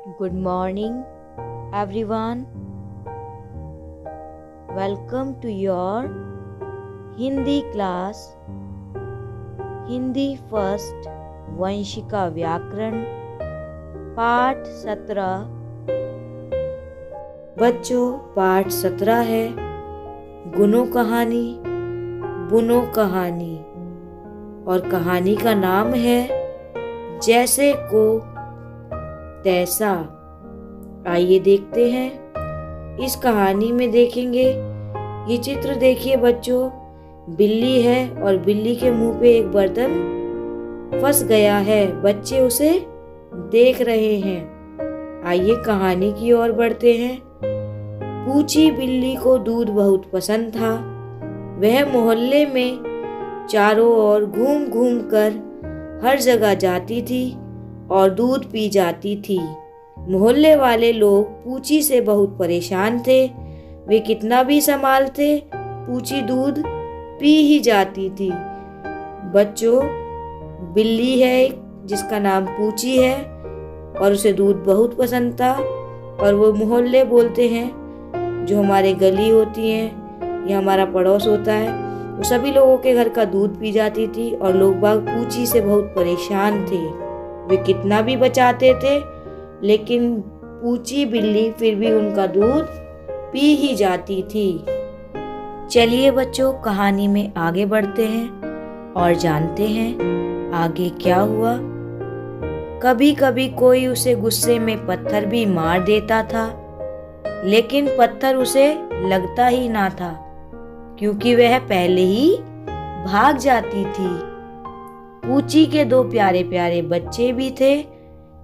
Good morning, everyone. Welcome to your Hindi class. Hindi first Vanshika व्याकरण पाठ 17। बच्चों, पाठ 17 है गुनो कहानी बुनो कहानी और कहानी का नाम है जैसे को तैसा। आइए देखते हैं। इस कहानी में देखेंगे, ये चित्र देखिए बच्चों, बिल्ली है और बिल्ली के मुंह पे एक बर्तन फंस गया है। बच्चे उसे देख रहे हैं। आइए कहानी की ओर बढ़ते हैं। पूची बिल्ली को दूध बहुत पसंद था। वह मोहल्ले में चारों ओर घूम घूम कर हर जगह जाती थी और दूध पी जाती थी। मोहल्ले वाले लोग पूची से बहुत परेशान थे। वे कितना भी संभालते, पूची दूध पी ही जाती थी। बच्चों, बिल्ली है एक जिसका नाम पूची है और उसे दूध बहुत पसंद था। और वो मोहल्ले बोलते हैं, जो हमारे गली होती हैं या हमारा पड़ोस होता है, वो सभी लोगों के घर का दूध पी जाती थी और लोग बाग पूची से बहुत परेशान थे। वे कितना भी बचाते थे, लेकिन पूची बिल्ली फिर भी उनका दूध पी ही जाती थी। चलिए बच्चों, कहानी में आगे बढ़ते हैं और जानते हैं आगे क्या हुआ। कभी कभी कोई उसे गुस्से में पत्थर भी मार देता था, लेकिन पत्थर उसे लगता ही ना था, क्योंकि वह पहले ही भाग जाती थी। पूची के दो प्यारे प्यारे बच्चे भी थे,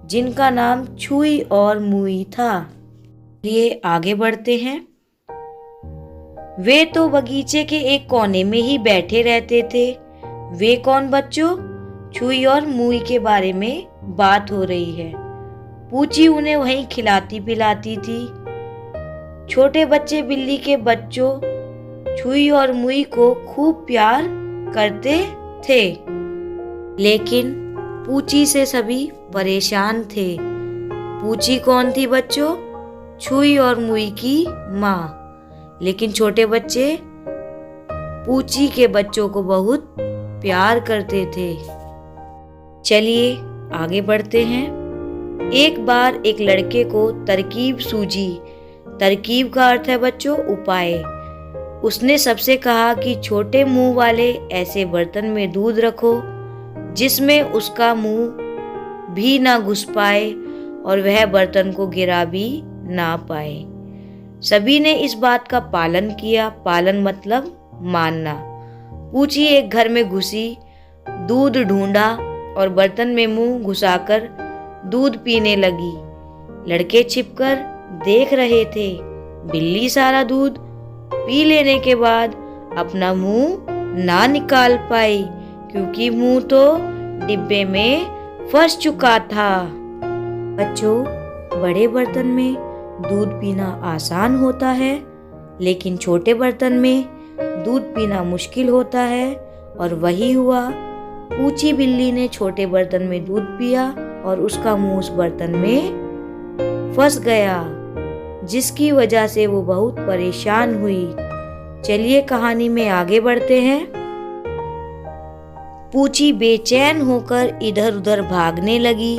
जिनका नाम छुई और मुई था। ये आगे बढ़ते हैं। वे तो बगीचे के एक कोने में ही बैठे रहते थे। वे कौन बच्चों? छुई और मुई के बारे में बात हो रही है। पूची उन्हें वहीं खिलाती पिलाती थी। छोटे बच्चे बिल्ली के बच्चों छुई और मुई को खूब प्यार करते थे, लेकिन पूची से सभी परेशान थे। पूची कौन थी बच्चों? छुई और मुई की माँ। लेकिन छोटे बच्चे पूची के बच्चों को बहुत प्यार करते थे। चलिए आगे बढ़ते हैं। एक बार एक लड़के को तरकीब सूझी। तरकीब का अर्थ है बच्चों उपाय। उसने सबसे कहा कि छोटे मुंह वाले ऐसे बर्तन में दूध रखो जिसमें उसका मुंह भी ना घुस पाए और वह बर्तन को गिरा भी ना पाए। सभी ने इस बात का पालन किया। पालन मतलब मानना। पूची एक घर में घुसी, दूध ढूंढा और बर्तन में मुंह घुसाकर दूध पीने लगी। लड़के छिपकर देख रहे थे। बिल्ली सारा दूध पी लेने के बाद अपना मुंह ना निकाल पाई, क्योंकि मुंह तो डिब्बे में फंस चुका था। बच्चों, बड़े बर्तन में दूध पीना आसान होता है, लेकिन छोटे बर्तन में दूध पीना मुश्किल होता है। और वही हुआ। पूची बिल्ली ने छोटे बर्तन में दूध पिया और उसका मुंह उस बर्तन में फंस गया, जिसकी वजह से वो बहुत परेशान हुई। चलिए कहानी में आगे बढ़ते हैं। पूची बेचैन होकर इधर उधर भागने लगी।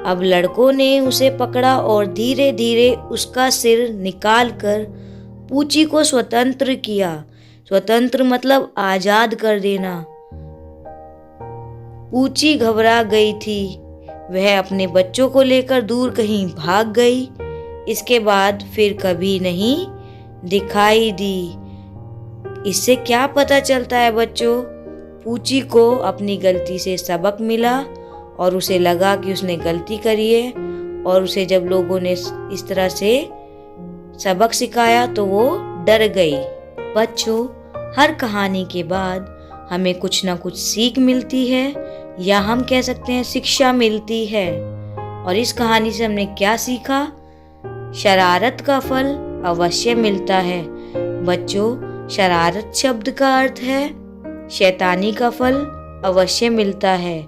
अब लड़कों ने उसे पकड़ा और धीरे धीरे उसका सिर निकालकर पूची को स्वतंत्र किया। स्वतंत्र मतलब आजाद कर देना। पूची घबरा गई थी। वह अपने बच्चों को लेकर दूर कहीं भाग गई। इसके बाद फिर कभी नहीं दिखाई दी। इससे क्या पता चलता है बच्चों? पूची को अपनी गलती से सबक मिला और उसे लगा कि उसने गलती करी है, और उसे जब लोगों ने इस तरह से सबक सिखाया तो वो डर गई। बच्चों, हर कहानी के बाद हमें कुछ ना कुछ सीख मिलती है, या हम कह सकते हैं शिक्षा मिलती है। और इस कहानी से हमने क्या सीखा? शरारत का फल अवश्य मिलता है। बच्चों, शरारत शब्द का अर्थ है शैतानी का फल अवश्य मिलता है।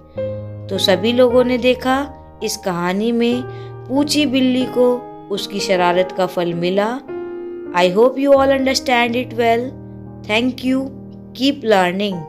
तो सभी लोगों ने देखा इस कहानी में पूछी बिल्ली को उसकी शरारत का फल मिला। I hope you all understand it well. Thank you. Keep learning.